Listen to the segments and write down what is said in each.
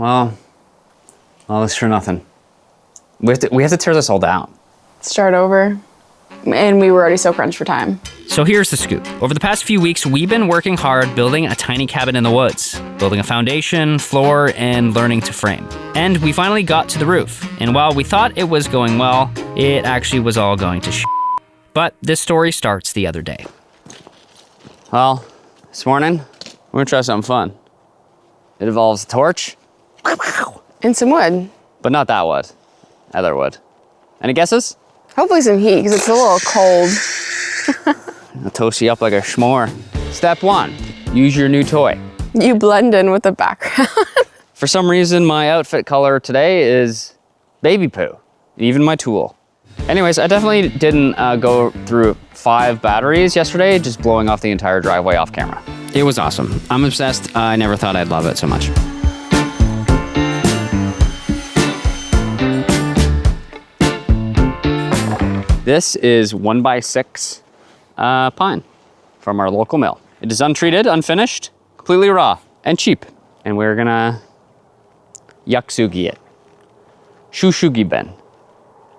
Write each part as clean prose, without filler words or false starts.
Well, all this for nothing. We have to tear this all down. Start over. And we were already so crunched for time. So here's the scoop. Over the past few weeks, we've been working hard building a tiny cabin in the woods, building a foundation, floor, and learning to frame. And we finally got to the roof. And while we thought it was going well, it actually was all going to shit. But this story starts the other day. Well, this morning, we're gonna try something fun. It involves a torch. And some wood. But not that wood. Other wood. Any guesses? Hopefully some heat, because it's a little cold. I'll toast you up like a s'more. Step 1, use your new toy. You blend in with the background. For some reason, my outfit color today is baby poo, even my tool. Anyways, I definitely didn't go through 5 batteries yesterday, just blowing off the entire driveway off camera. It was awesome. I'm obsessed. I never thought I'd love it so much. This is 1x6 pine from our local mill. It is untreated, unfinished, completely raw, and cheap. And we're gonna yaksugi it. Shushugi ben.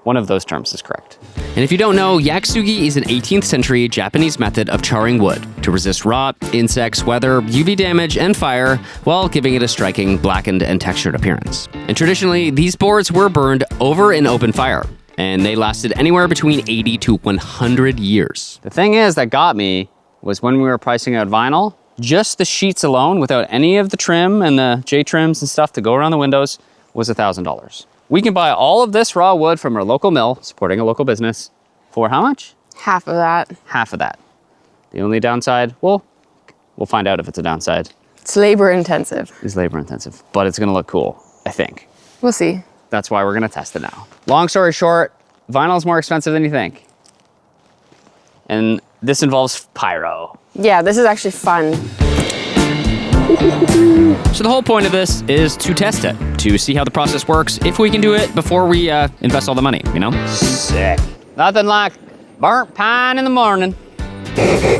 One of those terms is correct. And if you don't know, yaksugi is an 18th century Japanese method of charring wood to resist rot, insects, weather, UV damage, and fire while giving it a striking blackened and textured appearance. And traditionally, these boards were burned over an open fire, and they lasted anywhere between 80 to 100 years. The thing is that got me was when we were pricing out vinyl, just the sheets alone, without any of the trim and the J-trims and stuff to go around the windows, was $1,000. We can buy all of this raw wood from our local mill, supporting a local business, for how much? Half of that. Half of that. The only downside, well, we'll find out if it's a downside. It's labor intensive. It's labor intensive, but it's gonna look cool, I think. We'll see. That's why we're gonna test it now. Long story short, vinyl is more expensive than you think. And this involves pyro. Yeah, this is actually fun. So the whole point of this is to test it, to see how the process works, if we can do it before we invest all the money, you know? Sick. Nothing like burnt pine in the morning. I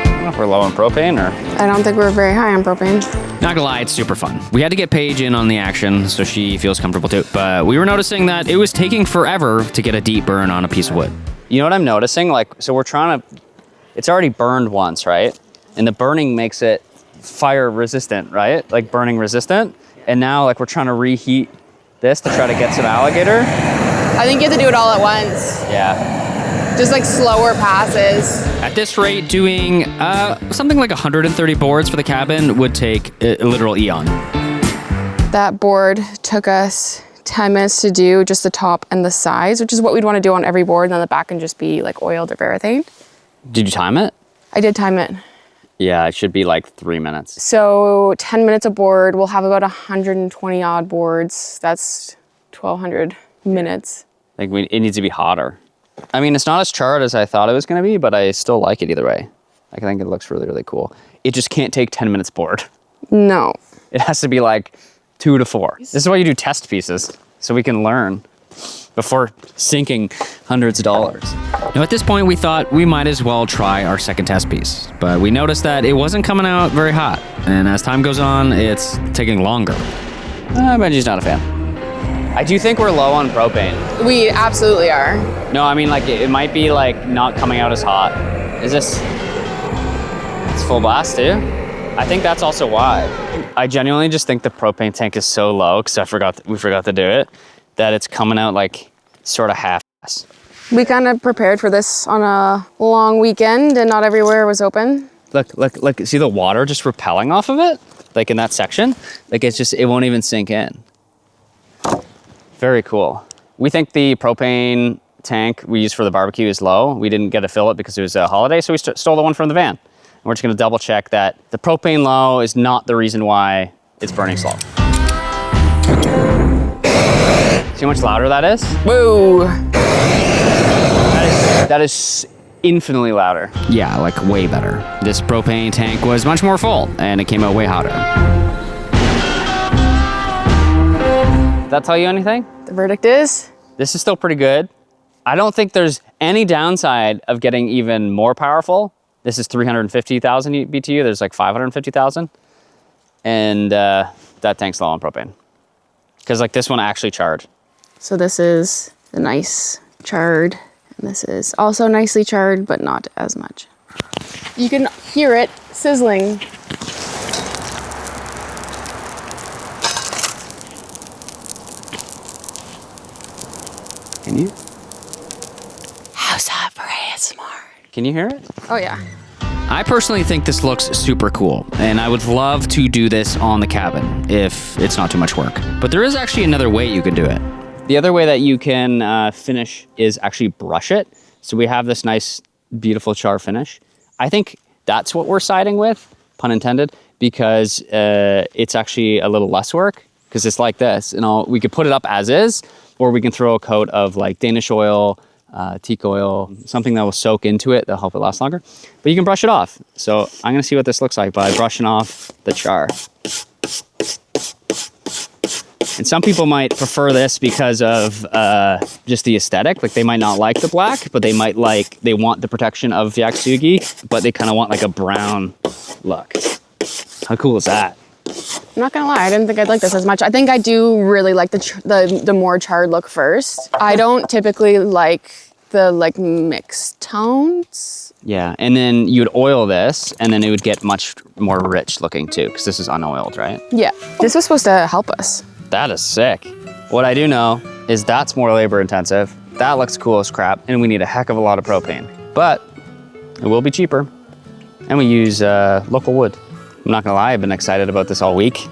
don't know if we're low on propane or... I don't think we're very high on propane. Not gonna lie, it's super fun. We had to get Paige in on the action so she feels comfortable too, but we were noticing that it was taking forever to get a deep burn on a piece of wood. You know what I'm noticing? Like, so we're trying to... It's already burned once, right? And the burning makes it fire resistant, right? Like burning resistant. And now like we're trying to reheat this to try to get some alligator. I think you have to do it all at once. Yeah. Just like slower passes. At this rate, doing something like 130 boards for the cabin would take a literal eon. That board took us 10 minutes to do, just the top and the sides, which is what we'd want to do on every board, and then the back can just be like oiled or varathane. Did you time it? I did time it. Yeah, it should be like 3 minutes. So 10 minutes a board, we'll have about 120 odd boards. That's 1,200 minutes. Like it needs to be hotter. I mean, it's not as charred as I thought it was gonna be, but I still like it either way. I think it looks really, really cool. It just can't take 10 minutes board. No. It has to be like 2 to 4. This is why you do test pieces, so we can learn before sinking hundreds of dollars. Now at this point, we thought we might as well try our second test piece, but we noticed that it wasn't coming out very hot. And as time goes on, it's taking longer. Benji's not a fan. I do think we're low on propane. We absolutely are. No, I mean like it might be like not coming out as hot. Is this, it's full blast too? I think that's also why. I genuinely just think the propane tank is so low, because we forgot to do it, that it's coming out like sort of half-ass. We kind of prepared for this on a long weekend and not everywhere was open. Look, see the water just repelling off of it? Like in that section? Like it won't even sink in. Very cool. We think the propane tank we use for the barbecue is low. We didn't get to fill it because it was a holiday, so we stole the one from the van. And we're just gonna double check that the propane low is not the reason why it's burning slow. See how much louder that is? Whoa. That is infinitely louder. Yeah, like way better. This propane tank was much more full and it came out way hotter. Did that tell you anything? The verdict is? This is still pretty good. I don't think there's any downside of getting even more powerful. This is 350,000 BTU. There's like 550,000. and that tank's low on propane. Because like this one actually charred. So this is the nice charred, and this is also nicely charred, but not as much. You can hear it sizzling. Can you? How's that for ASMR? Can you hear it? Oh yeah. I personally think this looks super cool, and I would love to do this on the cabin if it's not too much work. But there is actually another way you can do it. The other way that you can finish is actually brush it. So we have this nice, beautiful char finish. I think that's what we're siding with, pun intended, because it's actually a little less work, because it's like this. We could put it up as is, or we can throw a coat of like Danish oil, teak oil, something that will soak into it that'll help it last longer. But you can brush it off. So I'm gonna see what this looks like by brushing off the char. And some people might prefer this because of just the aesthetic. Like they might not like the black, but they want the protection of Yaksugi, but they kind of want like a brown look. How cool is that? I'm not gonna lie, I didn't think I'd like this as much. I think I do really like the more charred look first. I don't typically like the like mixed tones. Yeah, and then you'd oil this, and then it would get much more rich looking too, because this is unoiled, right? Yeah, this was supposed to help us. That is sick. What I do know is that's more labor intensive. That looks cool as crap, and we need a heck of a lot of propane. But it will be cheaper, and we use local wood. I'm not gonna lie, I've been excited about this all week,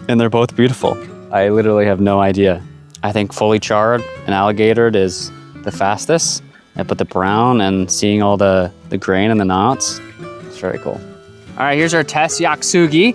and they're both beautiful. I literally have no idea. I think fully charred and alligatored is the fastest, but the brown and seeing all the grain and the knots, it's very cool. All right, here's our test Yaksugi.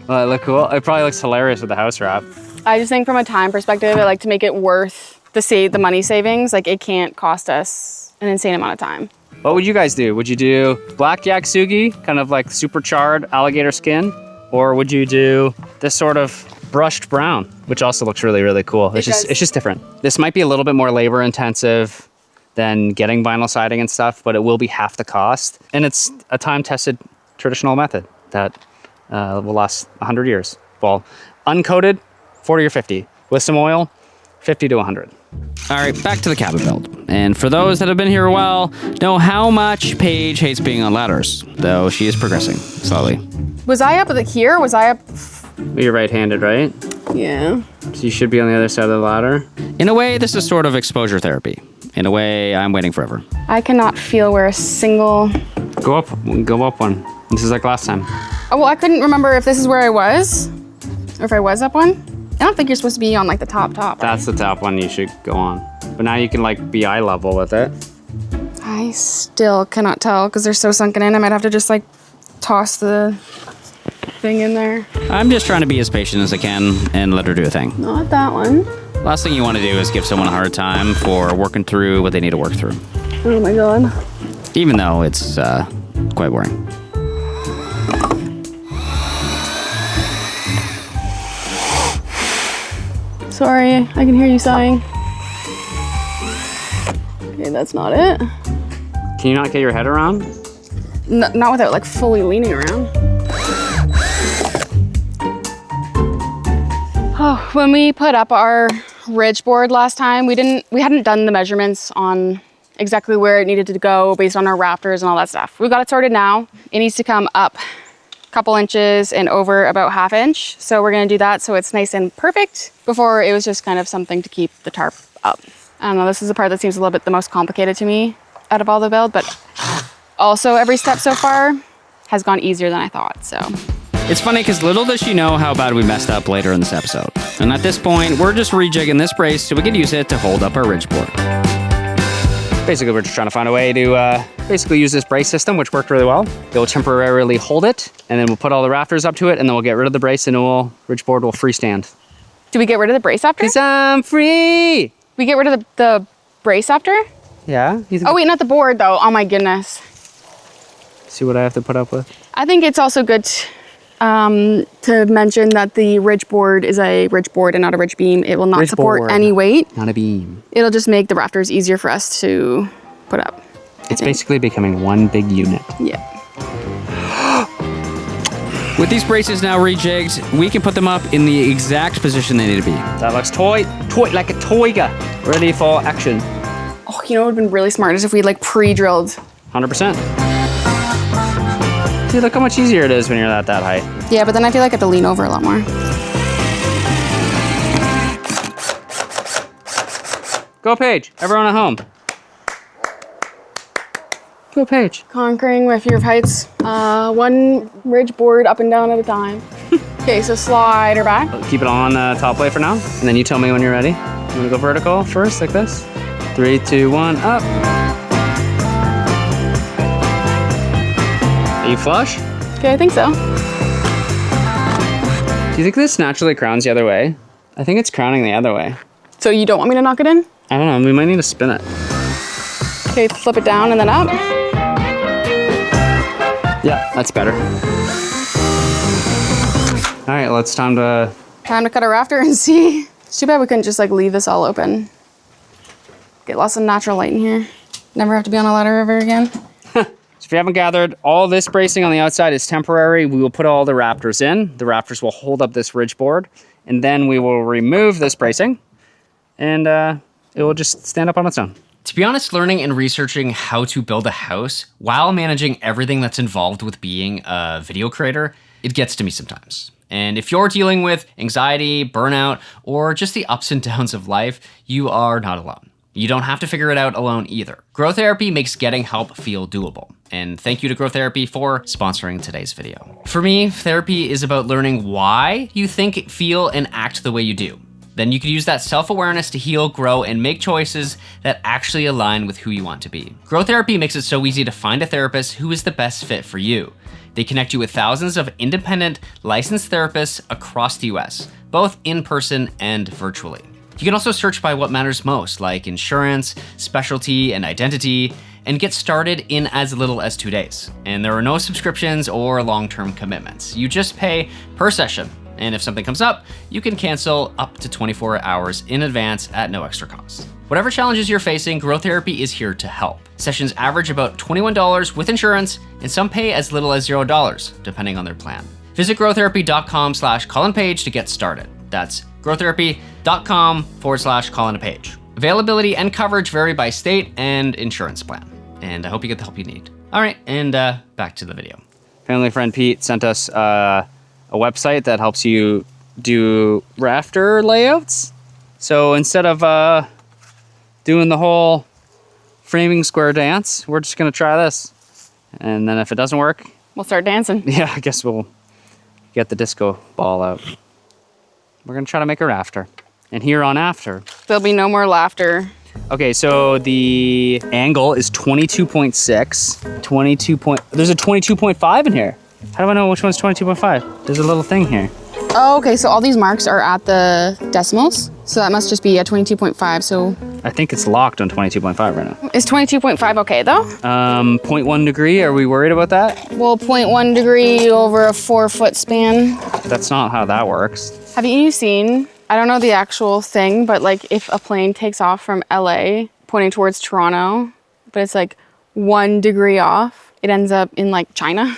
Will it look cool? It probably looks hilarious with the house wrap. I just think from a time perspective, I like to make it worth the money savings. Like it can't cost us an insane amount of time. What would you guys do? Would you do black Yaksugi, kind of like super charred alligator skin? Or would you do this sort of brushed brown, which also looks really, really cool? It's just different. This might be a little bit more labor intensive than getting vinyl siding and stuff, but it will be half the cost. And it's a time-tested traditional method that will last 100 years. Well, uncoated, 40 or 50. With some oil, 50 to 100. All right, back to the cabin build. And for those that have been here a while, know how much Paige hates being on ladders, though she is progressing slowly. Was I up here? Was I up? You're right-handed, right? Yeah. So you should be on the other side of the ladder. In a way, this is sort of exposure therapy. In a way, I'm waiting forever. I cannot feel where a single... Go up one. This is like last time. Oh, well, I couldn't remember if this is where I was, or if I was up one. I don't think you're supposed to be on like the top. Right? That's the top one you should go on. But now you can like be eye level with it. I still cannot tell because they're so sunken in. I might have to just like toss the thing in there. I'm just trying to be as patient as I can and let her do a thing. Not that one. Last thing you want to do is give someone a hard time for working through what they need to work through. Oh my God. Even though it's quite boring. Sorry, I can hear you sighing. Okay, that's not it. Can you not get your head around? Not without like fully leaning around. Oh, when we put up our ridge board last time, we hadn't done the measurements on exactly where it needed to go based on our rafters and all that stuff. We've got it sorted now. It needs to come up couple inches and over about 1/2 inch. So we're gonna do that so it's nice and perfect. Before it was just kind of something to keep the tarp up. I don't know, this is the part that seems a little bit the most complicated to me out of all the build, but also every step so far has gone easier than I thought, so. It's funny because little does she know how bad we messed up later in this episode. And at this point, we're just rejigging this brace so we can use it to hold up our ridge board. Basically, we're just trying to find a way to basically use this brace system, which worked really well. It will temporarily hold it, and then we'll put all the rafters up to it, and then we'll get rid of the brace, and ridge board will freestand. Do we get rid of the brace after? 'Cause I'm free! We get rid of the brace after? Yeah? Oh wait, not the board though. Oh my goodness. See what I have to put up with? I think it's also good to mention that the ridge board is a ridge board and not a ridge beam. It will not Ridge support board, any weight. not a beam. It'll just make the rafters easier for us to put up. It's basically becoming one big unit. Yeah. With these braces now rejigged, we can put them up in the exact position they need to be. That looks toy like a toiga. Ready for action. Oh, you know what would have been really smart is if we like pre-drilled. 100%. Dude, look how much easier it is when you're at that height. Yeah, but then I feel like I have to lean over a lot more. Go Paige, everyone at home. Go Paige. Conquering my fear of heights, one ridge board up and down at a time. Okay, so slide her back. Keep it on top plate for now, and then you tell me when you're ready. You wanna go vertical first, like this? 3, 2, 1, up. Are you flush? Okay, I think so. Do you think this naturally crowns the other way? I think it's crowning the other way. So you don't want me to knock it in? I don't know, we might need to spin it. Okay, flip it down and then up. Yeah, that's better. All right, let's time to cut a rafter and see. It's too bad we couldn't just like leave this all open. Get lots of natural light in here. Never have to be on a ladder ever again. So if you haven't gathered, all this bracing on the outside is temporary. We will put all the rafters in. The rafters will hold up this ridge board, and then we will remove this bracing, and it will just stand up on its own. To be honest, learning and researching how to build a house while managing everything that's involved with being a video creator, it gets to me sometimes. And if you're dealing with anxiety, burnout, or just the ups and downs of life, you are not alone. You don't have to figure it out alone either. Grow Therapy makes getting help feel doable. And thank you to Grow Therapy for sponsoring today's video. For me, therapy is about learning why you think, feel, and act the way you do. Then you can use that self-awareness to heal, grow, and make choices that actually align with who you want to be. Grow Therapy makes it so easy to find a therapist who is the best fit for you. They connect you with thousands of independent, licensed therapists across the US, both in person and virtually. You can also search by what matters most, like insurance, specialty, and identity, and get started in as little as 2 days. And there are no subscriptions or long-term commitments. You just pay per session. And if something comes up, you can cancel up to 24 hours in advance at no extra cost. Whatever challenges you're facing, Grow Therapy is here to help. Sessions average about $21 with insurance, and some pay as little as $0, depending on their plan. Visit growtherapy.com/Colin Paige to get started. That's growtherapy.com/Colin and Paige. Availability and coverage vary by state and insurance plan. And I hope you get the help you need. All right, and back to the video. Family friend Pete sent us a website that helps you do rafter layouts. So instead of doing the whole framing square dance, we're just gonna try this. And then if it doesn't work, We'll start dancing. yeah, I guess we'll get the disco ball out. We're gonna try to make a rafter. And here on after. There'll be no more laughter. Okay, so the angle is 22.6. There's a 22.5 in here. How do I know which one's 22.5? There's a little thing here. Oh, okay, so all these marks are at the decimals. So that must just be a 22.5, so. I think it's locked on 22.5 right now. Is 22.5 okay though? 0.1 degree, are we worried about that? Well, 0.1 degree over a 4-foot span. That's not how that works. Have you seen, I don't know the actual thing, but like if a plane takes off from LA pointing towards Toronto, but it's like 1 degree off, it ends up in like China.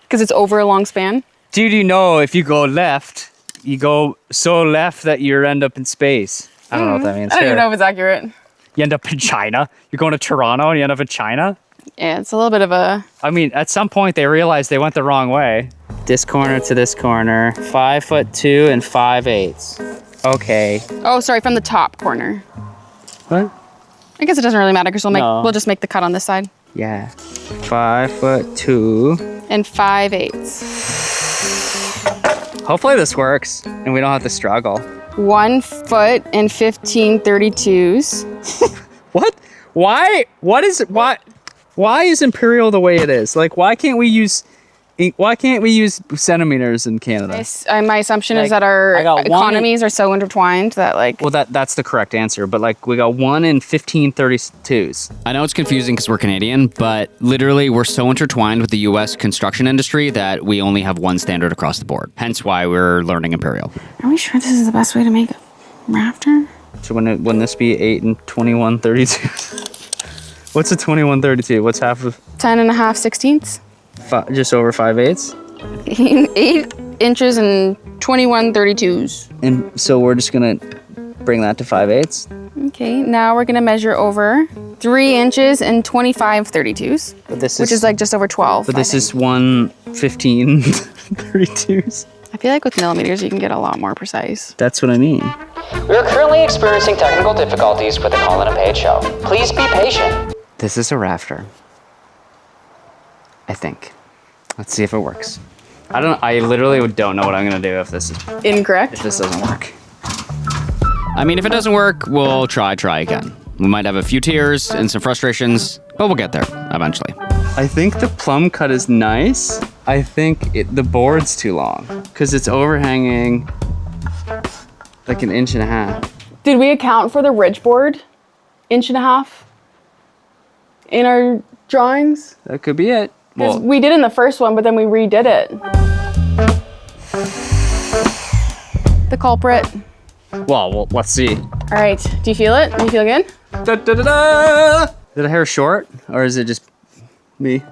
Because it's over a long span. Did you know if you go left, you go so left that you end up in space? I don't know what that means. I don't even know if it's accurate. You end up in China? You're going to Toronto and you end up in China? Yeah, it's a little bit of a... I mean, at some point they realized they went the wrong way. This corner to this corner, 5'2" and 5'8". Okay. Oh, sorry, from the top corner. What? I guess it doesn't really matter because No. we'll just make the cut on this side. Yeah. 5'2". And 5/8. Hopefully this works and we don't have to struggle. 1 foot and 15 32s. What? Why is Imperial the way it is? Like, why can't we use centimeters in Canada? My assumption is Like, that our I got economies are so intertwined that like... Well, that's the correct answer, but like we got 1 in 1532s. I know it's confusing because we're Canadian, but literally we're so intertwined with the US construction industry that we only have one standard across the board. Hence why we're learning Imperial. Are we sure this is the best way to make a rafter? So wouldn't this be 8 and 2132s? What's a 2132? What's half of... 10 and a half sixteenths. Just over 5/8. 8 inches and 21/32s. And so we're just gonna bring that to 5/8. Okay, now we're gonna measure over 3 inches and 25/32s, which is like just over 12. But this is 1/15/32s. I feel like with millimeters, you can get a lot more precise. That's what I mean. We are currently experiencing technical difficulties with the Colin and Paige show. Please be patient. This is a rafter. I think. Let's see if it works. I literally don't know what I'm gonna do if this Incorrect. doesn't work. I mean, if it doesn't work, we'll try again. We might have a few tears and some frustrations, but we'll get there eventually. I think the plumb cut is nice. I think the board's too long because it's overhanging like 1.5 inches. Did we account for the ridge board? 1.5 inches in our drawings? That could be it. Because we did in the first one, but then we redid it. The culprit. Well, let's see. All right, do you feel it? Do you feel good? Da, da, da, da. Is the hair short or is it just me?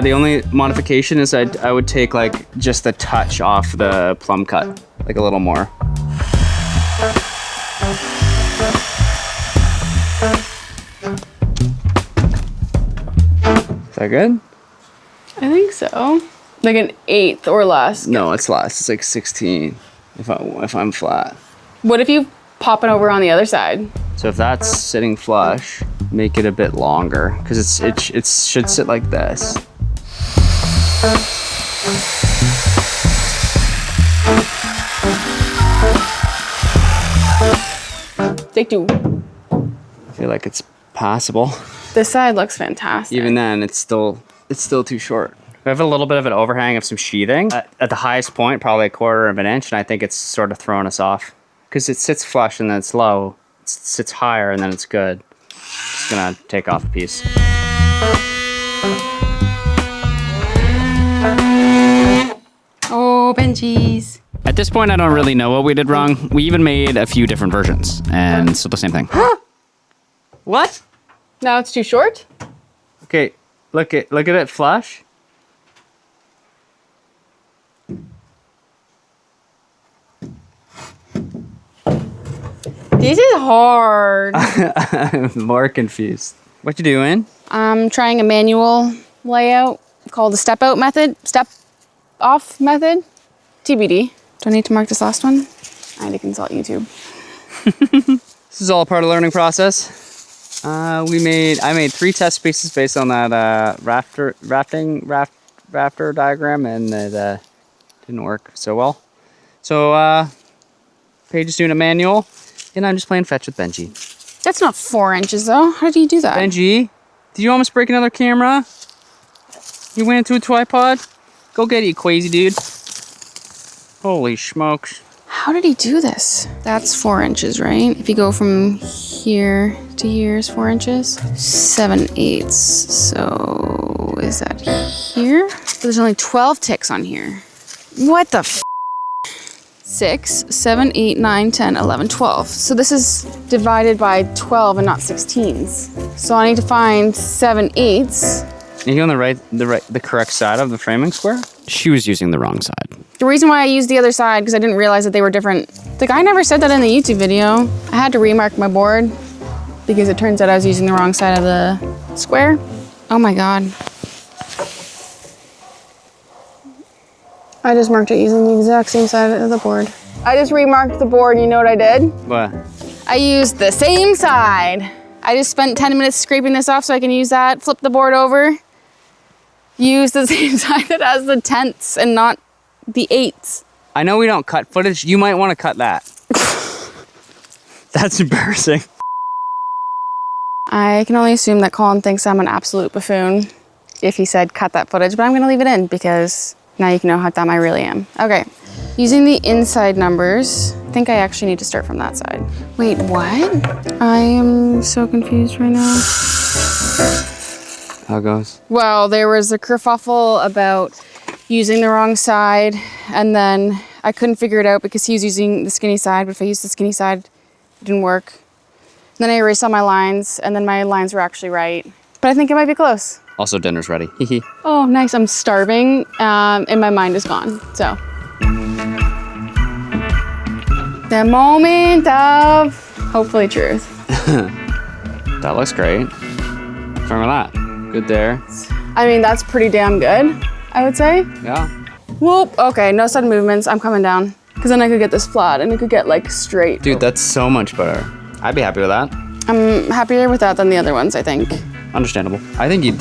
The only modification is I would take like just a touch off the plumb cut, like a little more. Is that good? I think so. Like 1/8 or less. No, it's less. It's like 16 if I'm flat. What if you pop it over on the other side? So if that's sitting flush, make it a bit longer because it should sit like this. Take 2. I feel like it's passable. This side looks fantastic. Even then, it's still too short. We have a little bit of an overhang of some sheathing at the highest point, probably 1/4 inch, and I think it's sort of throwing us off because it sits flush and then it's low. It sits higher and then it's good. Just gonna take off a piece. Oh, Benjis. At this point, I don't really know what we did wrong. We even made a few different versions, and still the same thing. What? Now it's too short? Okay, look at it flush. This is hard. I'm more confused. What you doing? I'm trying a manual layout called the step out method, step off method, TBD. Do I need to mark this last one? I need to consult YouTube. This is all part of the learning process. I made 3 test spaces based on that rafter diagram, and it didn't work so well. So Paige is doing a manual, and I'm just playing fetch with Benji. That's not 4 inches though. How do you do that? Benji, did you almost break another camera? You went into a tripod? Go get it, you crazy dude. Holy smokes. How did he do this? That's 4 inches, right? If you go from here to here is 4 inches. 7/8. So is that here? But there's only 12 ticks on here. What the f? 6, 7, 8, 9, 10, 11, 12. So this is divided by 12 and not 16s. So I need to find 7/8. Are you on the correct side of the framing square? She was using the wrong side. The reason why I used the other side, because I didn't realize that they were different. The guy never said that in the YouTube video. I had to remark my board because it turns out I was using the wrong side of the square. Oh my God. I just marked it using the exact same side of the board. I just remarked the board, you know what I did? What? I used the same side. I just spent 10 minutes scraping this off so I can use that, flip the board over, use the same side that has the 10ths and not the 8ths. I know we don't cut footage. You might want to cut that. That's embarrassing. I can only assume that Colin thinks I'm an absolute buffoon if he said cut that footage, but I'm gonna leave it in because now you can know how dumb I really am. Okay, using the inside numbers, I think I actually need to start from that side. Wait, what? I am so confused right now. How it goes? Well, there was a kerfuffle about using the wrong side, and then I couldn't figure it out because he was using the skinny side, but if I used the skinny side, it didn't work. Then I erased all my lines, and then my lines were actually right. But I think it might be close. Also, dinner's ready. Oh, nice. I'm starving, and my mind is gone. So, the moment of hopefully truth. That looks great. What's wrong with that? Good there. I mean, that's pretty damn good, I would say. Yeah. Whoop. Okay, no sudden movements. I'm coming down. Because then I could get this flat and it could get like straight. Dude, that's so much better. I'd be happy with that. I'm happier with that than the other ones, I think. Understandable. I think you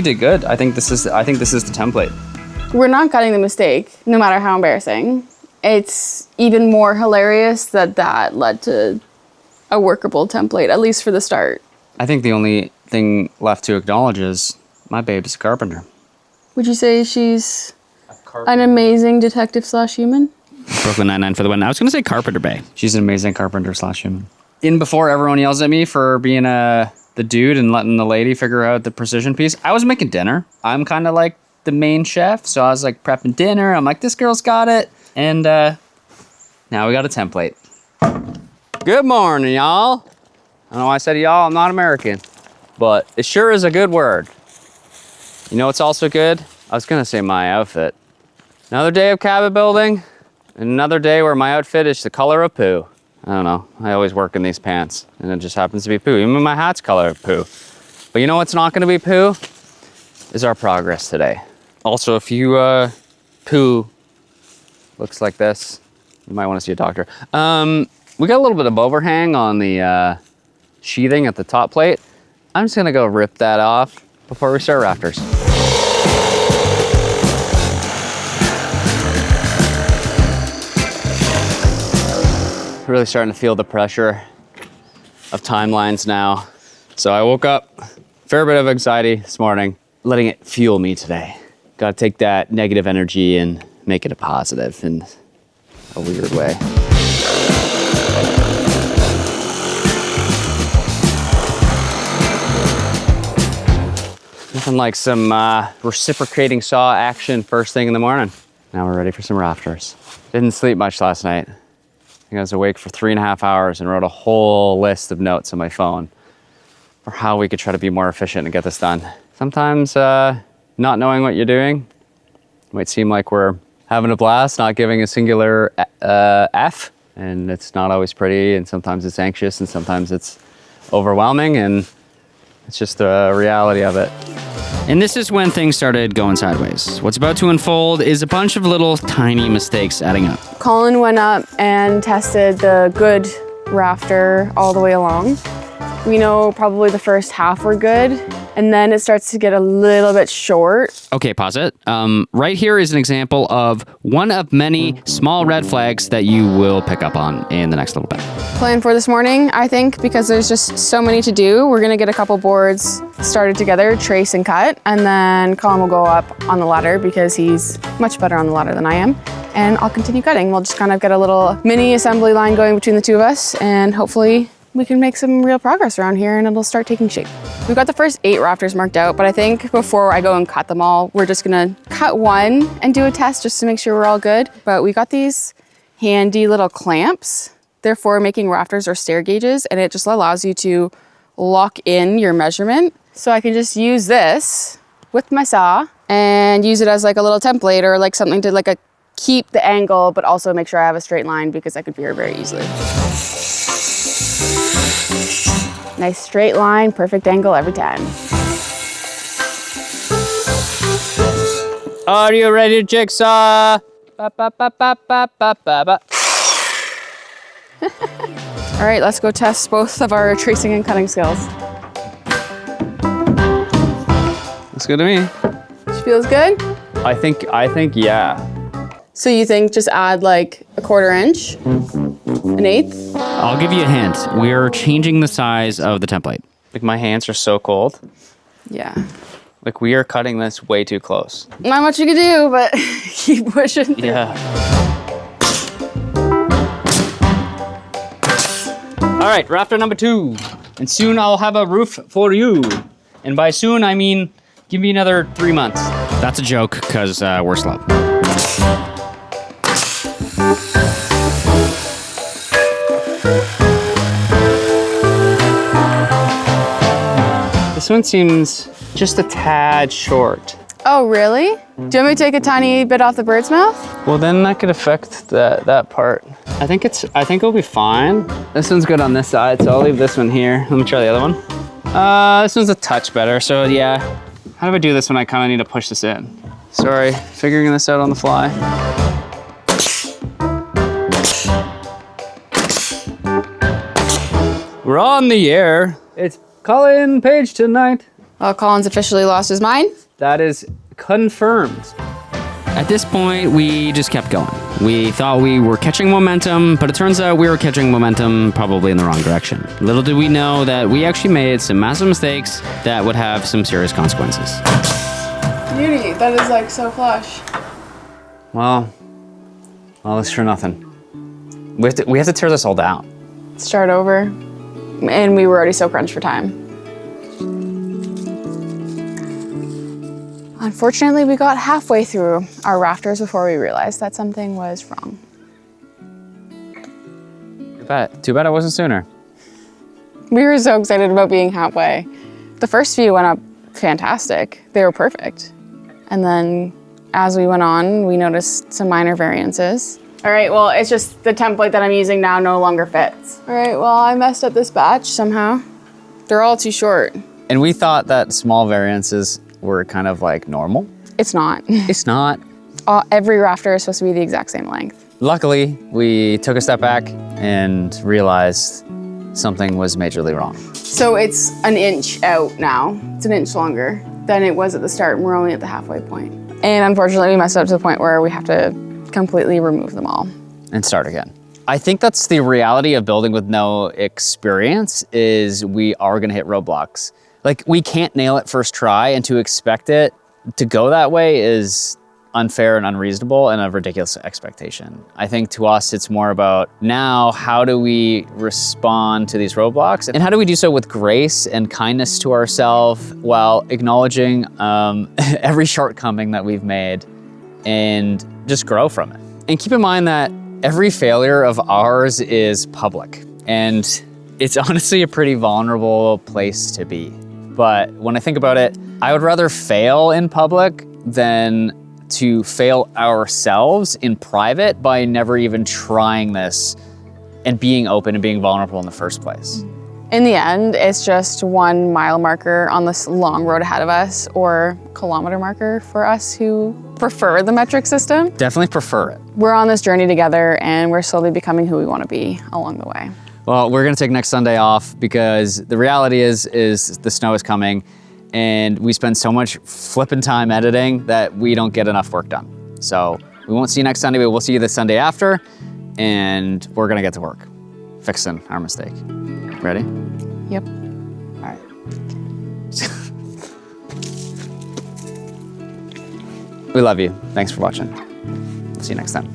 did good. I think this is the template. We're not cutting the mistake, no matter how embarrassing. It's even more hilarious that that led to a workable template, at least for the start. I think the only thing left to acknowledge is my babe's a carpenter. Would you say she's an amazing detective / human? Brooklyn Nine-Nine for the win. I was going to say Carpenter Bay. She's an amazing carpenter / human. In before everyone yells at me for being the dude and letting the lady figure out the precision piece, I was making dinner. I'm kind of like the main chef, so I was like prepping dinner. I'm like, this girl's got it. And now we got a template. Good morning, y'all. I don't know why I said y'all. I'm not American. But it sure is a good word. You know what's also good? I was going to say my outfit. Another day of cabin building. And another day where my outfit is the color of poo. I don't know. I always work in these pants. And it just happens to be poo. Even my hat's color of poo. But you know what's not going to be poo? Is our progress today. Also, if you poo looks like this, you might want to see a doctor. We got a little bit of overhang on the sheathing at the top plate. I'm just gonna go rip that off before we start rafters. Really starting to feel the pressure of timelines now. So I woke up, fair bit of anxiety this morning, letting it fuel me today. Gotta take that negative energy and make it a positive in a weird way. Nothing like some reciprocating saw action first thing in the morning. Now we're ready for some rafters. Didn't sleep much last night. I think I was awake for 3.5 hours and wrote a whole list of notes on my phone for how we could try to be more efficient and get this done. Sometimes not knowing what you're doing might seem like we're having a blast, not giving a singular F, and it's not always pretty, and sometimes it's anxious, and sometimes it's overwhelming, and it's just the reality of it. And this is when things started going sideways. What's about to unfold is a bunch of little tiny mistakes adding up. Colin went up and tested the good rafter all the way along. We know probably the first half were good, and then it starts to get a little bit short. Okay, pause it. Right here is an example of one of many small red flags that you will pick up on in the next little bit. Plan for this morning, I think, because there's just so many to do. We're gonna get a couple boards started together, trace and cut, and then Colin will go up on the ladder because he's much better on the ladder than I am. And I'll continue cutting. We'll just kind of get a little mini assembly line going between the two of us, and hopefully we can make some real progress around here and it'll start taking shape. We've got the first 8 rafters marked out, but I think before I go and cut them all, we're just gonna cut one and do a test just to make sure we're all good. But we got these handy little clamps. They're for making rafters or stair gauges, and it just allows you to lock in your measurement. So I can just use this with my saw and use it as like a little template or like something to like keep the angle, but also make sure I have a straight line because I could veer very easily. Nice straight line, perfect angle every time. Are you ready, jigsaw? Ba, ba, ba, ba, ba, ba, ba, ba. All right, let's go test both of our tracing and cutting skills. Looks good to me. She feels good? I think, yeah. So you think just add like a 1/4 inch, an 1/8? I'll give you a hint. We're changing the size of the template. Like my hands are so cold. Yeah. Like we are cutting this way too close. Not much you can do, but keep pushing. Yeah. All right, rafter number 2. And soon I'll have a roof for you. And by soon, I mean, give me another 3 months. That's a joke, because we're slow. This one seems just a tad short. Oh, really? Do you want me to take a tiny bit off the bird's mouth? Well, then that could affect that part. I think it'll be fine. This one's good on this side, so I'll leave this one here. Let me try the other one. This one's a touch better, so yeah. How do I do this when I kind of need to push this in? Sorry, figuring this out on the fly. We're on the air. It's Colin and Paige tonight. Well, Colin's officially lost his mind. That is confirmed. At this point, we just kept going. We thought we were catching momentum, but it turns out we were catching momentum probably in the wrong direction. Little did we know that we actually made some massive mistakes that would have some serious consequences. Beauty, that is like so flush. Well, all this for nothing. We have to tear this all down. Start over. And we were already so crunched for time. Unfortunately, we got halfway through our rafters before we realized that something was wrong. Too bad it wasn't sooner. We were so excited about being halfway. The first few went up fantastic. They were perfect. And then as we went on, we noticed some minor variances. All right, well, it's just the template that I'm using now no longer fits. All right, well, I messed up this batch somehow. They're all too short. And we thought that small variances were kind of like normal. It's not. It's not. Every rafter is supposed to be the exact same length. Luckily, we took a step back and realized something was majorly wrong. So it's an inch out now. It's an inch longer than it was at the start, and we're only at the halfway point. And unfortunately, we messed up to the point where we have to completely remove them all. And start again. I think that's the reality of building with no experience is we are gonna hit roadblocks. Like, we can't nail it first try, and to expect it to go that way is unfair and unreasonable and a ridiculous expectation. I think to us, it's more about now, how do we respond to these roadblocks? And how do we do so with grace and kindness to ourselves while acknowledging every shortcoming that we've made and just grow from it. And keep in mind that every failure of ours is public, and it's honestly a pretty vulnerable place to be. But when I think about it, I would rather fail in public than to fail ourselves in private by never even trying this and being open and being vulnerable in the first place. In the end, it's just 1 mile marker on this long road ahead of us, or kilometer marker for us who prefer the metric system. Definitely prefer it. We're on this journey together, and we're slowly becoming who we want to be along the way. Well, we're gonna take next Sunday off because the reality is the snow is coming, and we spend so much flipping time editing that we don't get enough work done. So we won't see you next Sunday, but we'll see you the Sunday after, and we're gonna get to work fixing our mistake. Ready? Yep. All right. We love you. Thanks for watching. See you next time.